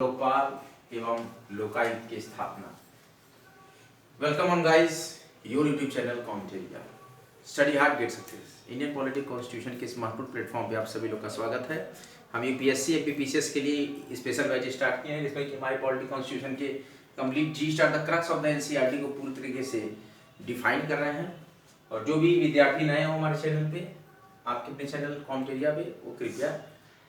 लोकपाल एवं लोकायुक्त की स्थापना। Welcome on guys your YouTube channel कॉम्टेरिया study hard get success. Indian politic constitution के इस महत्वपूर्ण प्लेटफॉर्म पे आप सभी लोग का स्वागत है। हम यूपीएससी एपीपीसीएस के लिए स्पेशल बैच स्टार्ट किए हैं, जिसमें कि हमारे पॉलिटिक कॉन्स्टिट्यूशन के कंप्लीट जी स्टार the crux of the NCERT को पूरी तरीके से डिफाइन कर रहे हैं। और जो भी विद्यार्थी नए हो हमारे चैनल पे, आपके अपने चैनल कॉम्टेरिया पे, वो कृपया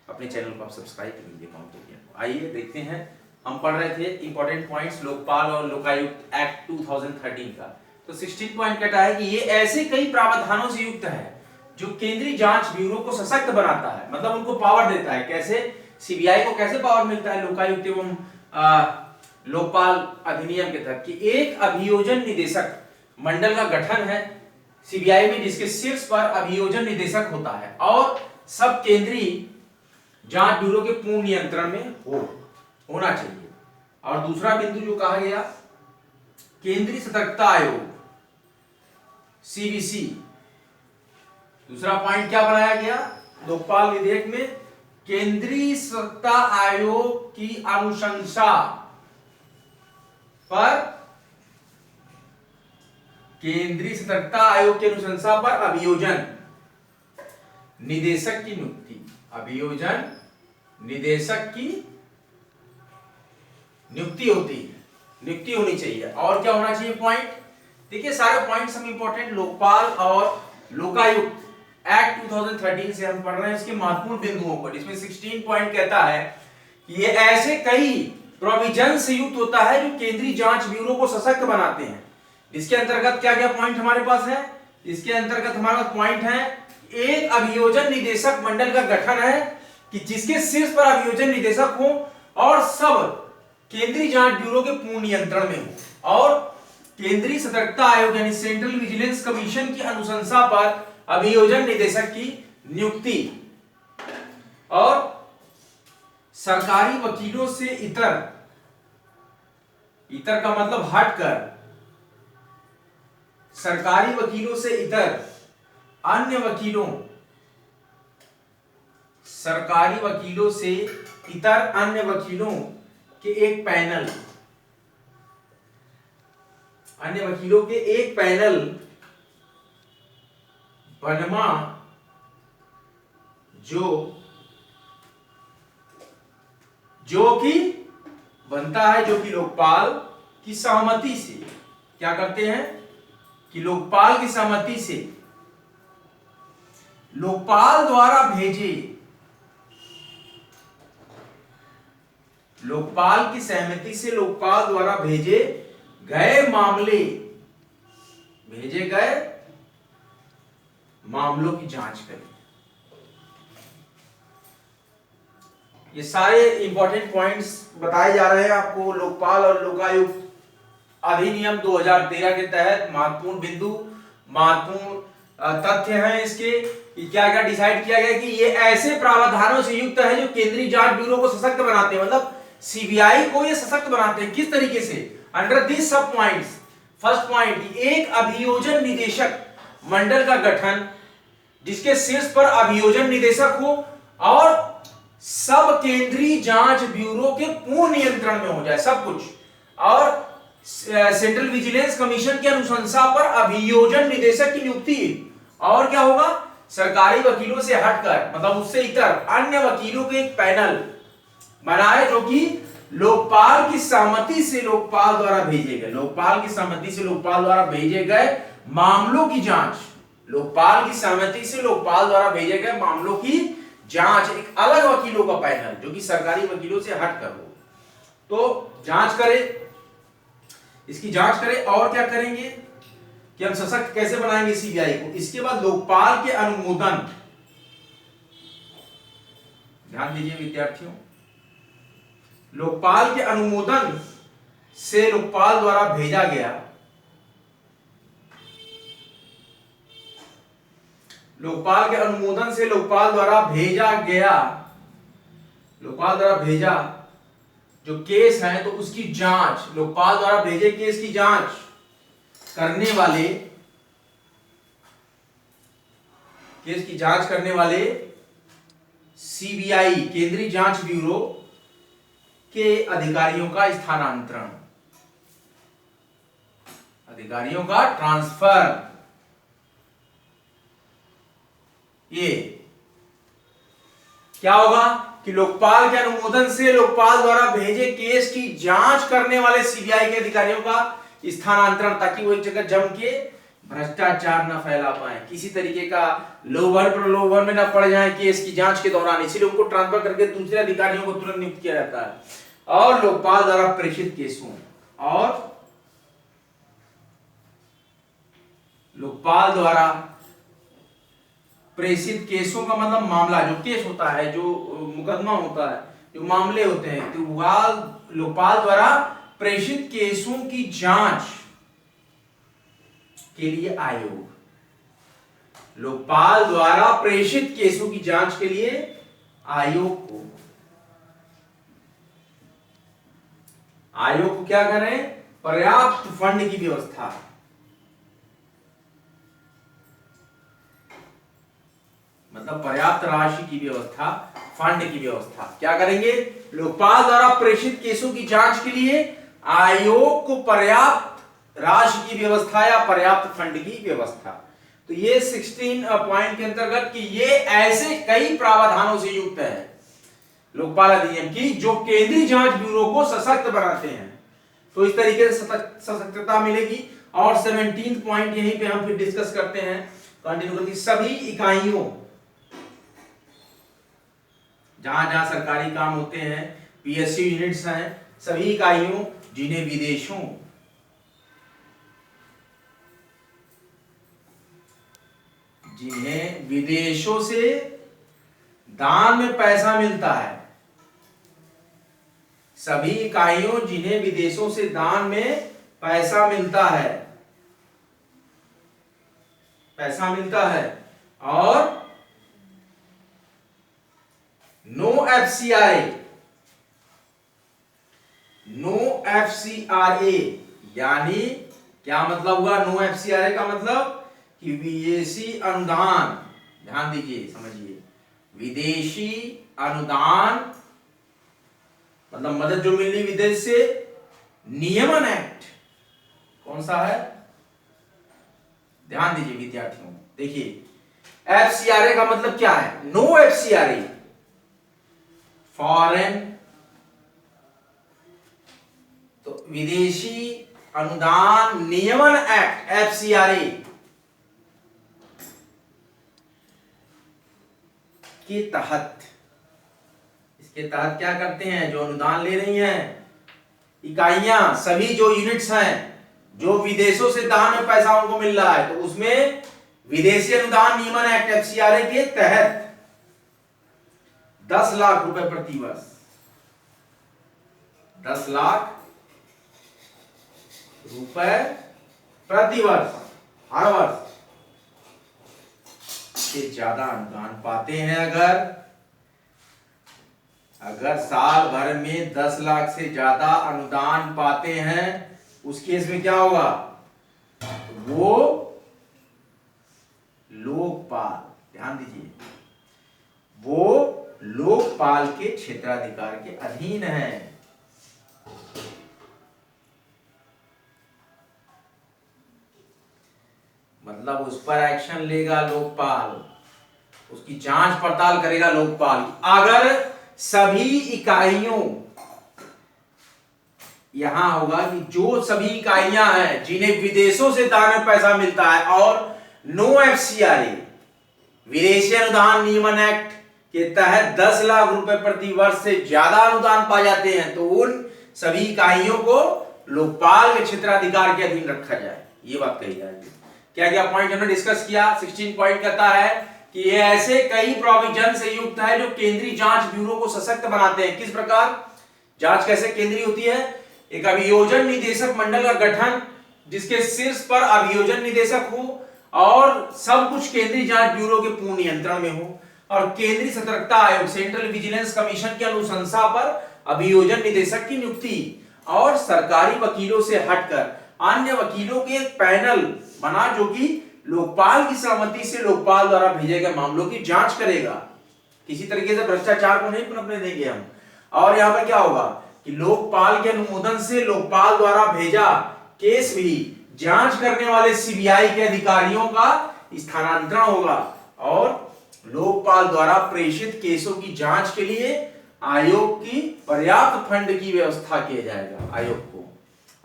अपने चैनल को आप सब्सक्राइब कर लीजिए कॉम्टेरिया को। आइए देखते हैं, हम पढ़ रहे थे इंपॉर्टेंट पॉइंट्स लोकपाल और लोकायुक्त एक्ट 2013 का। तो 16 पॉइंट कहता है कि ये ऐसे कई प्रावधानों से युक्त है जो केंद्रीय जांच ब्यूरो को सशक्त बनाता है, मतलब उनको पावर देता है। कैसे? सीबीआई को कैसे पावर मिलता है लोकायुक्त एवं लोकपाल अधिनियम के तहत कि एक अभियोजन निदेशक मंडल का गठन है सीबीआई में, जिसके शीर्ष पर अभियोजन निदेशक होता है और सब केंद्रीय जांच ब्यूरो के पूर्ण नियंत्रण में होना चाहिए। और दूसरा बिंदु जो कहा गया, केंद्रीय सतर्कता आयोग सीबीसी, दूसरा पॉइंट क्या बनाया गया लोकपाल विधेयक में, केंद्रीय सतर्कता आयोग की अनुशंसा पर, केंद्रीय सतर्कता आयोग की अनुशंसा पर अभियोजन निदेशक की नियुक्ति, अभियोजन निदेशक की नियुक्ति होती है, नियुक्ति होनी चाहिए। और क्या होना चाहिए पॉइंट? देखिए सारे पॉइंट्स हम इंपॉर्टेंट लोकपाल और लोकायुक्त एक्ट 2013 से हम पढ़ रहे हैं, इसके महत्वपूर्ण बिंदुओं पर, जिसमें 16 पॉइंट कहता है कि ये ऐसे कई प्रोविजन से युक्त होता है जो केंद्रीय जांच ब्यूरो को सशक्त बनाते हैं। इसके अंतर्गत क्या क्या पॉइंट हमारे पास है? इसके अंतर्गत हमारे पास पॉइंट है, एक अभियोजन निदेशक मंडल का गठन है कि जिसके शीर्ष पर अभियोजन निदेशक हो और सब केंद्रीय जांच ब्यूरो के पूर्ण नियंत्रण में हो, और केंद्रीय सतर्कता आयोग यानी सेंट्रल विजिलेंस कमीशन की अनुशंसा पर अभियोजन निदेशक की नियुक्ति, और सरकारी वकीलों से इतर का मतलब हटकर, सरकारी वकीलों से इतर अन्य वकीलों, सरकारी वकीलों से इतर अन्य वकीलों के एक पैनल, अन्य वकीलों के एक पैनल बनवा जो कि बनता है, जो कि लोकपाल की सहमति से क्या करते हैं कि लोकपाल की सहमति से लोकपाल द्वारा भेजे, लोकपाल की सहमति से लोकपाल द्वारा भेजे गए मामलों की जांच करें। ये सारे इंपॉर्टेंट पॉइंट्स बताए जा रहे हैं आपको लोकपाल और लोकायुक्त अधिनियम 2013 के तहत। महत्वपूर्ण बिंदु, महत्वपूर्ण तथ्य हैं इसके कि क्या क्या डिसाइड किया गया कि ये ऐसे प्रावधानों से युक्त है जो केंद्रीय जांच ब्यूरो को सशक्त बनाते हैं, मतलब सीबीआई को ये सशक्त बनाते हैं। किस तरीके से? अंडर दिस सब पॉइंट्स। फर्स्ट पॉइंट, एक अभियोजन निदेशक मंडल का गठन जिसके शीर्ष पर अभियोजन निदेशक हो और सब केंद्रीय जांच ब्यूरो के पूर्ण नियंत्रण में हो जाए सब कुछ, और सेंट्रल विजिलेंस कमीशन की अनुशंसा पर अभियोजन निदेशक की नियुक्ति। और क्या होगा? सरकारी वकीलों से हटकर, मतलब उससे इतर अन्य वकीलों के एक पैनल बनाए जो कि लोकपाल की सहमति से लोकपाल द्वारा भेजे गए, लोकपाल की सहमति से लोकपाल द्वारा भेजे गए मामलों की जांच, लोकपाल की सहमति से लोकपाल द्वारा भेजे गए मामलों की जांच, एक अलग वकीलों का पैनल जो कि सरकारी वकीलों से हटकर हो, तो जांच करे, इसकी जांच करें। और क्या करेंगे कि हम सशक्त कैसे बनाएंगे सीबीआई को। इसके बाद लोकपाल के अनुमोदन, ध्यान दीजिए विद्यार्थियों, लोकपाल के अनुमोदन से लोकपाल द्वारा भेजा गया, लोकपाल के अनुमोदन से लोकपाल द्वारा भेजा गया, लोकपाल द्वारा भेजा जो केस है तो उसकी जांच, लोकपाल द्वारा भेजे केस की जांच करने वाले, केस की जांच करने वाले सीबीआई केंद्रीय जांच ब्यूरो के अधिकारियों का स्थानांतरण, अधिकारियों का ट्रांसफर। ये क्या होगा कि लोकपाल के अनुमोदन से लोकपाल द्वारा भेजे केस की जांच करने वाले सीबीआई के अधिकारियों का स्थानांतरण, ताकि वो एक जगह जम के भ्रष्टाचार न फैला पाए, किसी तरीके का लोभन प्रलोभन में न पड़ जाए केस की जांच के दौरान, इसीलिए उनको ट्रांसफर करके दूसरे अधिकारियों को तुरंत नियुक्त किया जाता है। और लोकपाल द्वारा प्रेषित केसों, और लोकपाल द्वारा प्रेषित केसों का मतलब मामला, जो केस होता है, जो मुकदमा होता है, जो मामले होते हैं, तो लोकपाल द्वारा प्रेषित केसों की जांच के लिए आयोग, लोकपाल द्वारा प्रेषित केसों की जांच के लिए आयोग को क्या करें, पर्याप्त फंड की व्यवस्था, मतलब पर्याप्त राशि की व्यवस्था, फंड की व्यवस्था क्या करेंगे, लोकपाल द्वारा प्रेषित केसों की जांच के लिए आयोग को पर्याप्त राशि की व्यवस्था या पर्याप्त फंड की व्यवस्था। तो ये 16 पॉइंट के अंतर्गत कि ये ऐसे कई प्रावधानों से युक्त है लोकपाल अधिनियम की, जो केंद्रीय जांच ब्यूरो को सशक्त बनाते हैं। तो इस तरीके से सशक्तता मिलेगी। और 17 पॉइंट यहीं पे हम फिर डिस्कस करते हैं, कंटिन्यू करके, सभी इकाइयों, जहां जहां सरकारी काम होते हैं, पीएसयू यूनिट्स हैं, सभी इकाइयों जिन्हें विदेशों से दान में पैसा मिलता है, सभी इकाइयों जिन्हें विदेशों से दान में पैसा मिलता है, और नो एफसीआरए, यानी क्या मतलब हुआ नो एफसीआरए का मतलब कि विदेशी अनुदान, ध्यान दीजिए समझिए, विदेशी अनुदान मतलब मदद जो मिलनी विदेश से, नियमन एक्ट कौन सा है, ध्यान दीजिए विद्यार्थियों, देखिए एफसीआरए का मतलब क्या है, नो एफसीआरए, फॉरेन, तो विदेशी अनुदान नियमन एक्ट एफसीआरए के तहत, इसके तहत क्या करते हैं, जो अनुदान ले रही हैं इकाइयां, सभी जो यूनिट्स हैं, जो विदेशों से दान में पैसा उनको मिल रहा है, तो उसमें विदेशी अनुदान नियमन एक्ट एफसीआरए के तहत 10 लाख रुपए प्रति वर्ष, 10 लाख रुपए प्रति वर्ष, हर वर्ष से ज्यादा अनुदान पाते हैं, अगर साल भर में 10 लाख से ज्यादा अनुदान पाते हैं, उस केस में क्या होगा, वो लोकपाल, ध्यान दीजिए, वो लोकपाल के क्षेत्राधिकार के अधीन है। मतलब उस पर एक्शन लेगा लोकपाल, उसकी जांच पड़ताल करेगा लोकपाल। अगर सभी इकाइयों, यहां होगा कि जो सभी इकाइयां हैं जिन्हें विदेशों से दान में पैसा मिलता है और नो एफसीआरए विदेशी अनुदान नियमन एक्ट के तहत 10 लाख रुपए प्रति वर्ष से ज्यादा अनुदान पा जाते हैं, तो उन सभी इकाइयों को लोकपाल के क्षेत्राधिकार के अधीन रखा जाए, ये बात कही जाएगी। क्या क्या पॉइंट हमने डिस्कस किया। 16 पॉइंट कहता है कि ये ऐसे कई प्रोविजन से युक्त है जो केंद्रीय जांच ब्यूरो को सशक्त बनाते हैं। किस प्रकार जांच कैसे केंद्रीय होती है, एक अभियोजन निदेशक मंडल का गठन जिसके शीर्ष पर अभियोजन निदेशक हो और सब कुछ केंद्रीय जांच ब्यूरो के पूर्ण नियंत्रण में हो, और केंद्रीय सतर्कता आयोग सेंट्रल विजिलेंस कमीशन की अनुशंसा पर अभियोजन निदेशक की नियुक्ति, और सरकारी वकीलों से हटकर अन्य वकीलों के एक पैनल बना जो कि लोकपाल की सहमति से लोकपाल द्वारा भेजे गए मामलों की जांच करेगा। किसी तरीके से भ्रष्टाचार को नहीं पनपने देंगे हम। और यहां पर क्या होगा कि लोकपाल के अनुमोदन से लोकपाल द्वारा भेजा केस भी जांच करने वाले सीबीआई के अधिकारियों का स्थानांतरण होगा और लोकपाल द्वारा प्रेषित केसों की जांच के लिए आयोग की पर्याप्त फंड की व्यवस्था किया जाएगा आयोग को।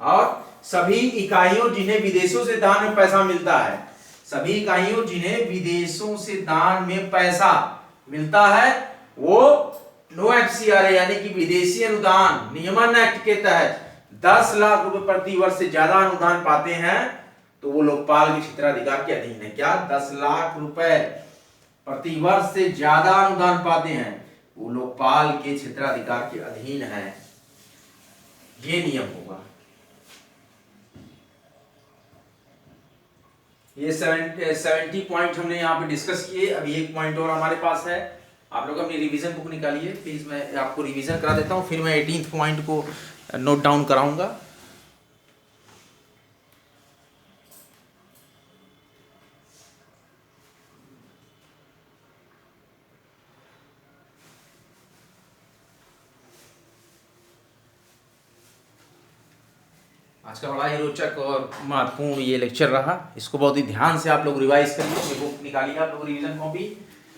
और सभी इकाइयों जिन्हें विदेशों से दान में पैसा मिलता है, सभी इकाइयों जिन्हें विदेशों से दान में पैसा मिलता है वो नो एफसीआरए यानी कि विदेशी अनुदान नियमन एक्ट के तहत 10 लाख रुपए प्रति वर्ष से ज्यादा अनुदान पाते हैं तो वो लोकपाल के क्षेत्राधिकार के अधीन है। क्या 10 लाख रुपए प्रति वर्ष से ज्यादा अनुदान पाते हैं वो लोकपाल के क्षेत्राधिकार के अधीन है, ये नियम होगा। ये 70 पॉइंट हमने यहाँ पे डिस्कस किए। अभी एक पॉइंट और हमारे पास है, आप लोग अपनी रिवीजन बुक निकालिए प्लीज, मैं आपको रिवीजन करा देता हूँ, फिर मैं 18th पॉइंट को नोट डाउन कराऊंगा। आज का बड़ा ही रोचक और महत्वपूर्ण ये लेक्चर रहा, इसको बहुत ही ध्यान से आप लोग रिवाइज करिए, बुक निकालिए आप लोग रिवीजन कॉपी।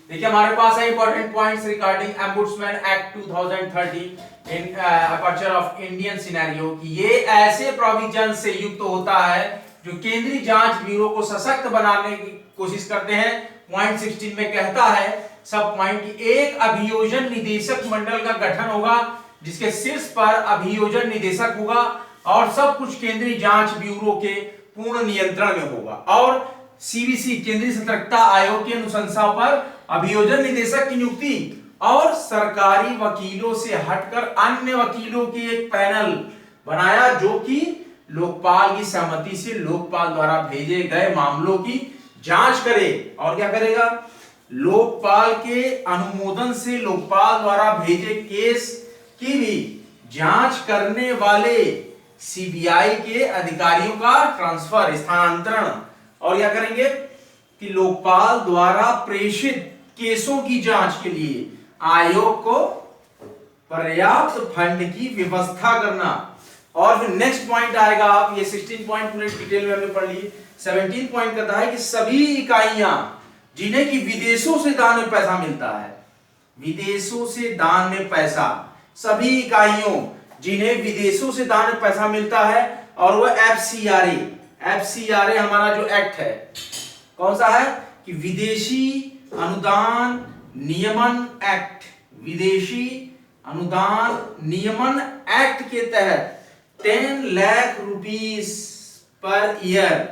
देखिए हमारे पास है important points regarding ombudsman act 2013 in aperture of Indian scenario कि ये ऐसे प्रोविजन से युक्त होता है जो केंद्रीय जांच ब्यूरो को सशक्त बनाने की कोशिश करते हैं। पॉइंट 16 में कहता है सब पॉइंट की एक अभियोजन निदेशक मंडल का गठन होगा जिसके शीर्ष पर अभियोजन निदेशक होगा और सब कुछ केंद्रीय जांच ब्यूरो के पूर्ण नियंत्रण में होगा और सीबीसी केंद्रीय सतर्कता आयोग की अनुशंसा पर अभियोजन निदेशक की नियुक्ति और सरकारी वकीलों से हटकर अन्य वकीलों की एक पैनल बनाया जो कि लोकपाल की सहमति से लोकपाल द्वारा भेजे गए मामलों की जांच करे। और क्या करेगा, लोकपाल के अनुमोदन से लोकपाल द्वारा भेजे केस की भी जांच करने वाले सीबीआई के अधिकारियों का ट्रांसफर स्थानांतरण। और क्या करेंगे कि लोकपाल द्वारा प्रेषित केसों की जांच के लिए आयोग को पर्याप्त फंड की व्यवस्था करना। और फिर नेक्स्ट पॉइंट आएगा, आप ये 16 पॉइंट पूरे डिटेल में हमने पढ़ लिए। 17 पॉइंट कहता है कि सभी इकाइयां जिन्हें कि विदेशों से दान में पैसा मिलता है, विदेशों से दान में पैसा, सभी इकाइयों जिन्हें विदेशों से दान में पैसा मिलता है और वो एफसीआरए हमारा जो एक्ट है कौन सा है कि विदेशी अनुदान नियमन एक्ट, विदेशी अनुदान नियमन एक्ट के तहत 10 लाख रुपीस पर ईयर,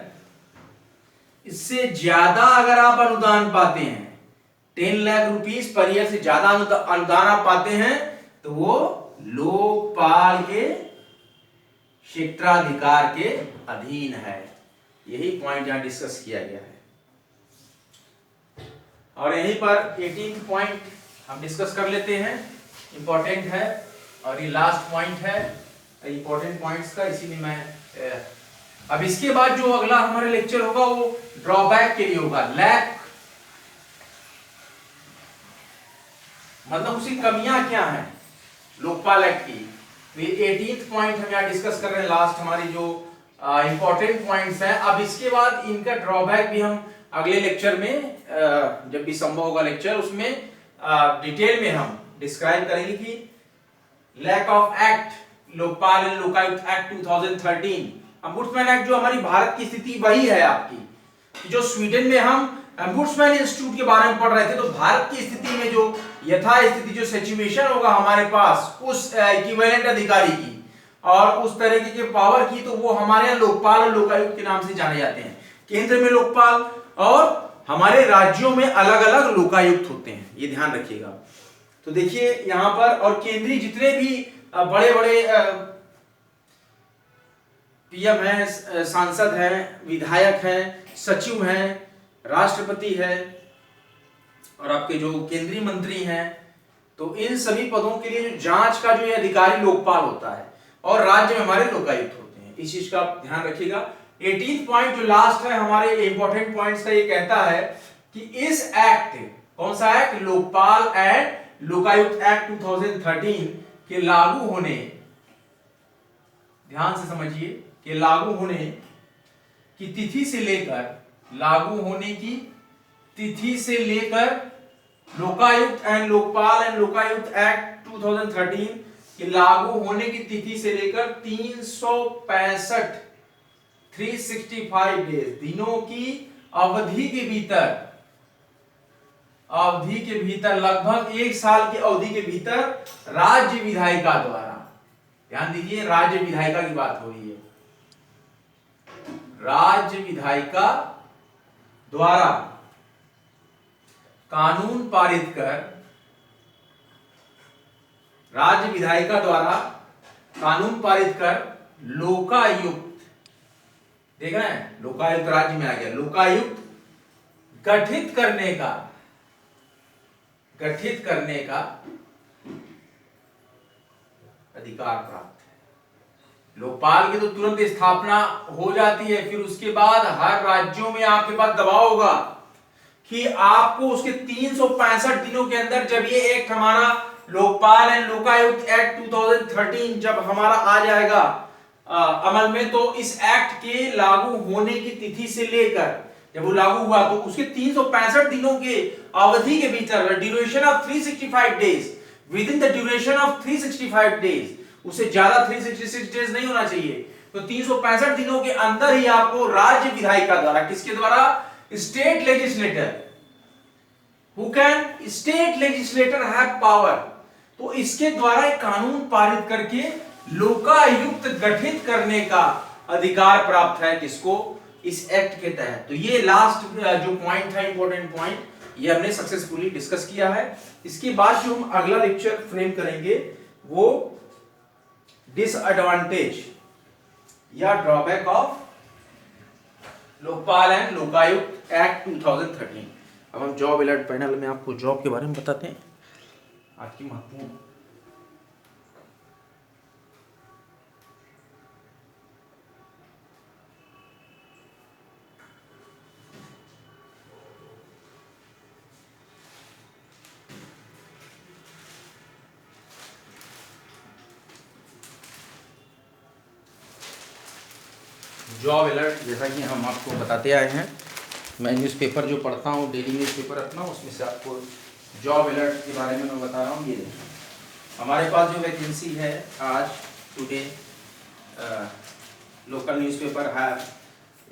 इससे ज्यादा अगर आप अनुदान पाते हैं, 10 लाख रुपीस पर ईयर से ज्यादा अनुदान आप पाते हैं तो वो लोकपाल के क्षेत्राधिकार के अधीन है। यही पॉइंट यहां डिस्कस किया गया है। और यहीं पर 18 पॉइंट हम डिस्कस कर लेते हैं, इंपॉर्टेंट है और ये लास्ट पॉइंट है इंपॉर्टेंट पॉइंट्स का, इसीलिए मैं अब इसके बाद जो अगला हमारे लेक्चर होगा वो ड्रॉबैक के लिए होगा। लैक मतलब उसकी कमियां क्या हैं लोकपाल एक्ट की। 18th पॉइंट हम यहाँ डिस्कस कर रहे हैं, लास्ट हमारी जो इंपॉर्टेंट पॉइंट्स हैं। अब इसके बाद इनका ड्रॉबैक भी हम अगले लेक्चर में जब भी संभव होगा लेक्चर उसमें डिटेल में हम डिस्क्राइब करेंगे कि lack of act Lokpal and Lokayukta act 2013, ombudsman act जो हमारी भारत की स्थिति वही है आपकी, जो स्वीडन में हम अम्बुड्समैन इंस्टीट्यूट के बारे में पढ़ रहे थे, तो भारत की स्थिति में जो यथास्थिति जो सिचुएशन होगा हमारे पास उस इक्विवेलेंट अधिकारी की और उस तरीके के पावर की, तो वो हमारे यहाँ लोकपाल और लोकायुक्त के नाम से जाने जाते हैं। केंद्र में लोकपाल और हमारे राज्यों में अलग अलग लोकायुक्त होते हैं, ये ध्यान रखिएगा। तो देखिए यहां पर, और केंद्रीय जितने भी बड़े बड़े पीएम हैं, सांसद हैं, विधायक हैं, सचिव हैं, राष्ट्रपति है और आपके जो केंद्रीय मंत्री हैं, तो इन सभी पदों के लिए जो जांच का जो अधिकारी लोकपाल होता है और राज्य में हमारे लोकायुक्त होते हैं, इस चीज का आप ध्यान रखिएगा। 18th पॉइंट जो लास्ट है हमारे इंपॉर्टेंट पॉइंट्स का, ये कहता है कि इस एक्ट, कौन सा act, Lokpal and Lokayukta act 2013 के लागू होने ध्यान से समझिए कि लागू होने की तिथि से लेकर लोकायुक्त एंड लोकायुक्त एक्ट 2013 के लागू होने की तिथि से लेकर 365 डेज दिनों की अवधि के भीतर लगभग 1 साल की अवधि के भीतर राज्य विधायिका द्वारा, ध्यान दीजिए राज्य विधायिका की बात हो रही है, राज्य विधायिका द्वारा कानून पारित कर लोकायुक्त, देख रहे हैं लोकायुक्त राज्य में आ गया, लोकायुक्त गठित करने का अधिकार प्राप्त है। लोकपाल की तो तुरंत स्थापना हो जाती है, फिर उसके बाद हर राज्यों में आपके पास दबाव होगा कि आपको उसके 365 दिनों के अंदर, जब ये एक्ट हमारा लोकपाल एंड लोकायुक्त एक्ट 2013 जब हमारा आ जाएगा अमल में, तो इस एक्ट के लागू होने की तिथि से लेकर जब वो लागू हुआ तो उसके 365 दिनों के अवधि के भीतर, duration of 365 days, with in the duration of 365 days, उससे ज्यादा 366 डेज नहीं होना चाहिए, तो 365 दिनों के अंदर ही आपको राज्य विधायिका द्वारा, किसके द्वारा, state legislator, who can, state legislator have power, तो इसके द्वारा एक कानून पारित करके लोकायुक्त गठित करने का अधिकार प्राप्त है, किसको, इस एक्ट के तहत। तो ये लास्ट जो पॉइंट था, इंपॉर्टेंट पॉइंट, ये हमने सक्सेसफुली डिस्कस किया है। इसके बाद जो हम अगला लेक्चर फ्रेम करेंगे वो डिसएडवांटेज या drawback of Lokpal and Lokayukta act 2013। अब हम जॉब अलर्ट पैनल में आपको जॉब के बारे में बताते हैं, आज की महत्वपूर्ण जॉब अलर्ट, जैसा कि हम आपको बताते आए हैं, मैं न्यूज़पेपर जो पढ़ता हूँ, डेली न्यूज़पेपर अपना, उसमें से आपको जॉब अलर्ट के बारे में मैं बता रहा हूँ। ये देखिए हमारे पास जो वैकेंसी है आज टुडे लोकल न्यूज़पेपर है,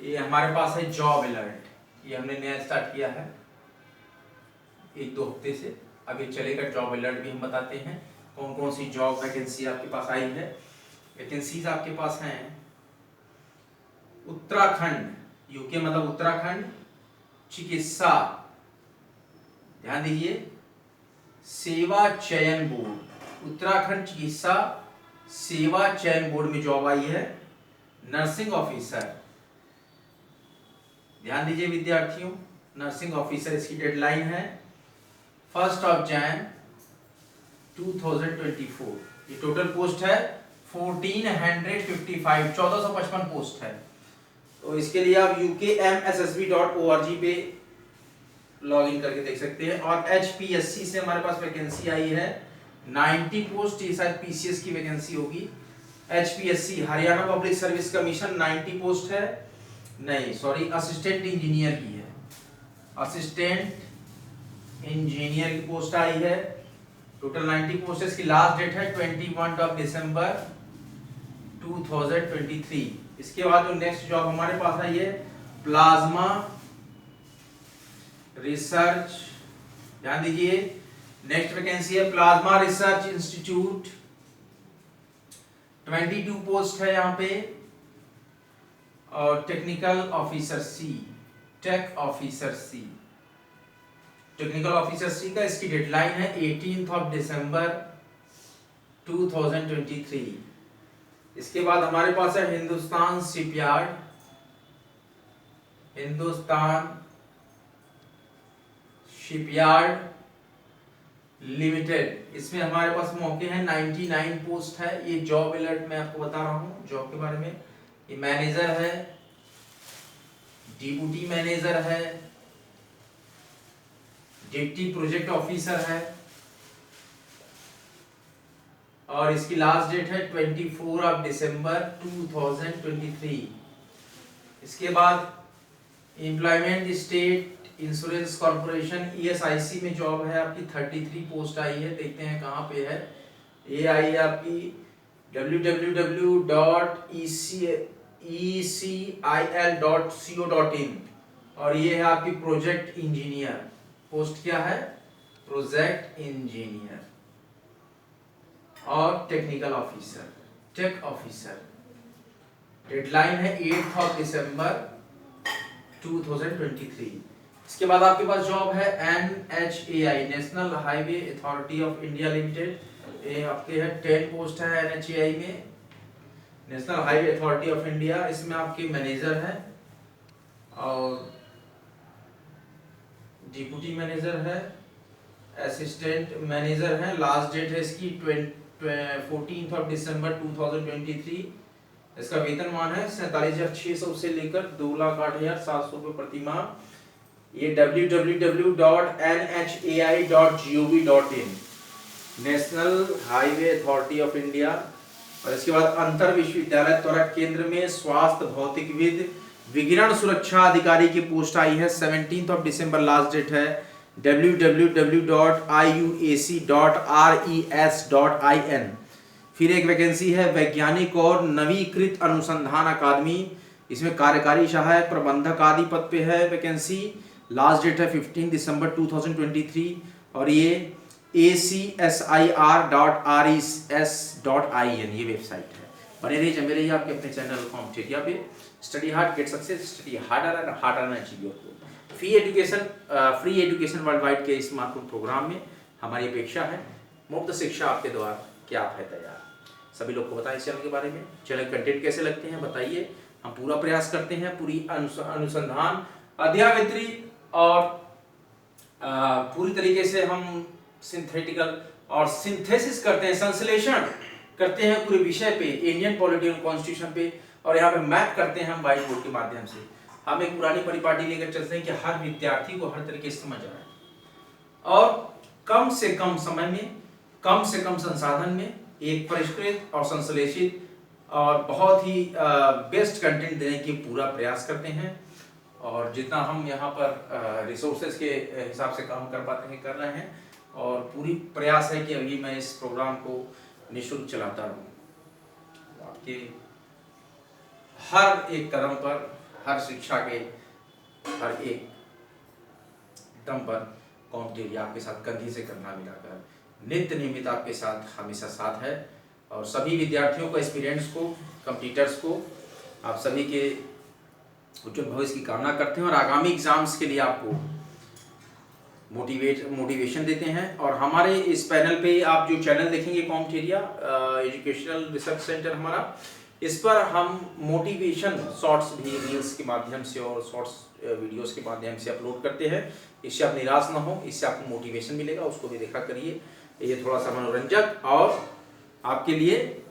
ये हमारे पास है जॉब अलर्ट, ये हमने नया स्टार्ट किया है 1-2 हफ्ते से, अब ये चलेगा। जॉब अलर्ट भी हम बताते हैं कौन कौन सी जॉब वैकेंसी आपके पास आई है। वैकेंसीज आपके पास हैं उत्तराखंड, यूके मतलब उत्तराखंड चिकित्सा, ध्यान दीजिए, सेवा चयन बोर्ड, उत्तराखंड चिकित्सा सेवा चयन बोर्ड में जॉब आई है, नर्सिंग ऑफिसर, ध्यान दीजिए विद्यार्थियों, नर्सिंग ऑफिसर, इसकी डेडलाइन है 1 जनवरी 2024। ये टोटल पोस्ट है 1455, 1455 पोस्ट है। तो इसके लिए आप ukmssb.org पे लॉग इन करके देख सकते हैं। और HPSC से हमारे पास वैकेंसी आई है 90 पोस्ट, ये शायद PCS की वैकेंसी होगी। HPSC Haryana public service commission 90 post है, नहीं सॉरी, असिस्टेंट इंजीनियर की है, असिस्टेंट इंजीनियर की पोस्ट आई है, टोटल 90 पोस्ट है। इसकी लास्ट डेट है 21 दिसंबर 2023। इसके बाद जो नेक्स्ट जॉब हमारे पास आई है प्लाज्मा रिसर्च, ध्यान दीजिए, नेक्स्ट वैकेंसी है प्लाज्मा रिसर्च इंस्टीट्यूट, 22 पोस्ट है यहाँ पे। और technical officer C, tech officer C, technical officer C का इसकी डेडलाइन है 18 दिसंबर 2023। इसके बाद हमारे पास है Hindustan shipyard, Hindustan shipyard limited, इसमें हमारे पास मौके हैं 99 पोस्ट है। ये जॉब अलर्ट मैं आपको बता रहा हूँ जॉब के बारे में। ये मैनेजर है, डिप्टी मैनेजर है, डिप्टी प्रोजेक्ट ऑफिसर है और इसकी लास्ट डेट है 24 दिसंबर 2023। इसके बाद employment state insurance corporation ESIC में जॉब है आपकी, 33 पोस्ट आई है। देखते हैं कहाँ पे है। ये आई है आपकी www.ecil.co.in और ये है आपकी प्रोजेक्ट इंजीनियर। पोस्ट क्या है? प्रोजेक्ट इंजीनियर और technical officer, tech officer. Deadline है 8 दिसंबर 2023। इसके बाद आपके पास जॉब है NHAI, national highway authority of India limited. ये आपके है 10 पोस्ट है NHAI में, national highway authority of India. इसमें आपके मैनेजर है और डिप्टी मैनेजर है, असिस्टेंट मैनेजर है। लास्ट डेट है इसकी 14 दिसंबर 2023। इसका वेतनमान है 47,600 से लेकर 2,08,700 रुपये प्रति माह। ये www.nhai.gov.in, national highway authority of India. और इसके बाद अंतर विश्वविद्यालय त्वरक केंद्र में स्वास्थ्य भौतिकविद विकिरण सुरक्षा अधिकारी की पोस्ट आई है 17 दिसंबर। लास्ट डेट है www.iuac.res.in। फिर एक वैकेंसी है वैज्ञानिक और नवीकृत अनुसंधान अकादमी, इसमें कार्यकारी सहायक प्रबंधक आदि पद पे है वैकेंसी। लास्ट डेट है 15 दिसंबर 2023 और ये acsir.res.in ये वेबसाइट है। बने रहिए जमे रहिए आपके अपने चैनल कॉम्पिटेटिया पे। Study hard get success, study hard आना चाहिए। फ्री एजुकेशन वर्ल्ड वाइड के इस महत्वपूर्ण प्रोग्राम में हमारी अपेक्षा है मुफ्त शिक्षा आपके द्वार। क्या आप है तैयार? सभी लोग को बताएं इस चैनल के बारे में। चैनल कंटेंट कैसे लगते हैं बताइए। हम पूरा प्रयास करते हैं, पूरी अनुसंधान अध्ययन और पूरी तरीके से हम सिंथेटिकल और सिंथेसिस करते हैं, संश्लेषण करते हैं पूरे विषय पे, इंडियन पॉलिटी और कॉन्स्टिट्यूशन पे। और यहाँ पे मैप करते हैं हम व्हाइट बोर्ड के माध्यम से। हम एक पुरानी परिपाटी लेकर चलते हैं कि हर विद्यार्थी को हर तरीके से समझ आए और कम से कम समय में, कम से कम संसाधन में एक परिष्कृत और संश्लेषित और बहुत ही बेस्ट कंटेंट देने की पूरा प्रयास करते हैं। और जितना हम यहाँ पर रिसोर्सेज के हिसाब से काम कर पाते हैं कर रहे हैं। और पूरी प्रयास है कि अभी मैं इस प्रोग्राम को निःशुल्क चलाता रहूँ। आपके हर एक कदम पर, हर शिक्षा के हर एक दम पर कॉम्पिटेटिव आपके साथ कंधे से कंधा मिलाकर नित्य नियमित आपके साथ हमेशा साथ है। और सभी विद्यार्थियों को, एस्पिरेंट्स को, कंप्लीटर्स को आप सभी के उज्जवल भविष्य की कामना करते हैं और आगामी एग्जाम्स के लिए आपको मोटिवेशन देते हैं। और हमारे इस पैनल पे आप जो चैनल देखेंगे कॉम्पिटेटिया एजुकेशनल रिसर्च सेंटर हमारा, इस पर हम मोटिवेशन शॉर्ट्स भी रील्स के माध्यम से और शॉर्ट्स वीडियोस के माध्यम से अपलोड करते हैं। इससे आप निराश ना हो, इससे आपको मोटिवेशन मिलेगा, उसको भी देखा करिए। ये थोड़ा सा मनोरंजक और आपके लिए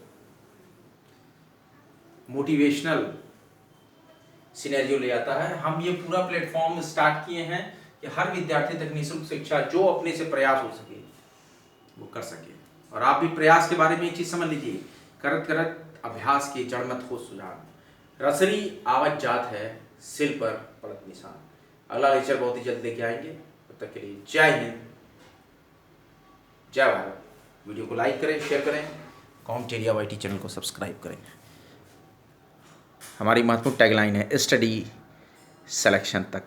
मोटिवेशनल सिनेरियो ले आता है। हम ये पूरा प्लेटफॉर्म स्टार्ट किए हैं कि हर विद्यार्थी तक निःशुल्क शिक्षा जो अपने से प्रयास हो सके वो कर सके। और आप भी प्रयास के बारे में एक चीज समझ लीजिए, करत करत अभ्यास की जड़ मत हो सुजान, रसरी आवत जात है सिर पर पड़त निशान। अगला लेक्चर बहुत ही जल्द लेके आएंगे। तब तक के लिए जय हिंद, जय भारत। वीडियो को लाइक करें, शेयर करें, कॉम्पिटेटिया YT चैनल को सब्सक्राइब करें। हमारी महत्वपूर्ण टैगलाइन है स्टडी सिलेक्शन तक।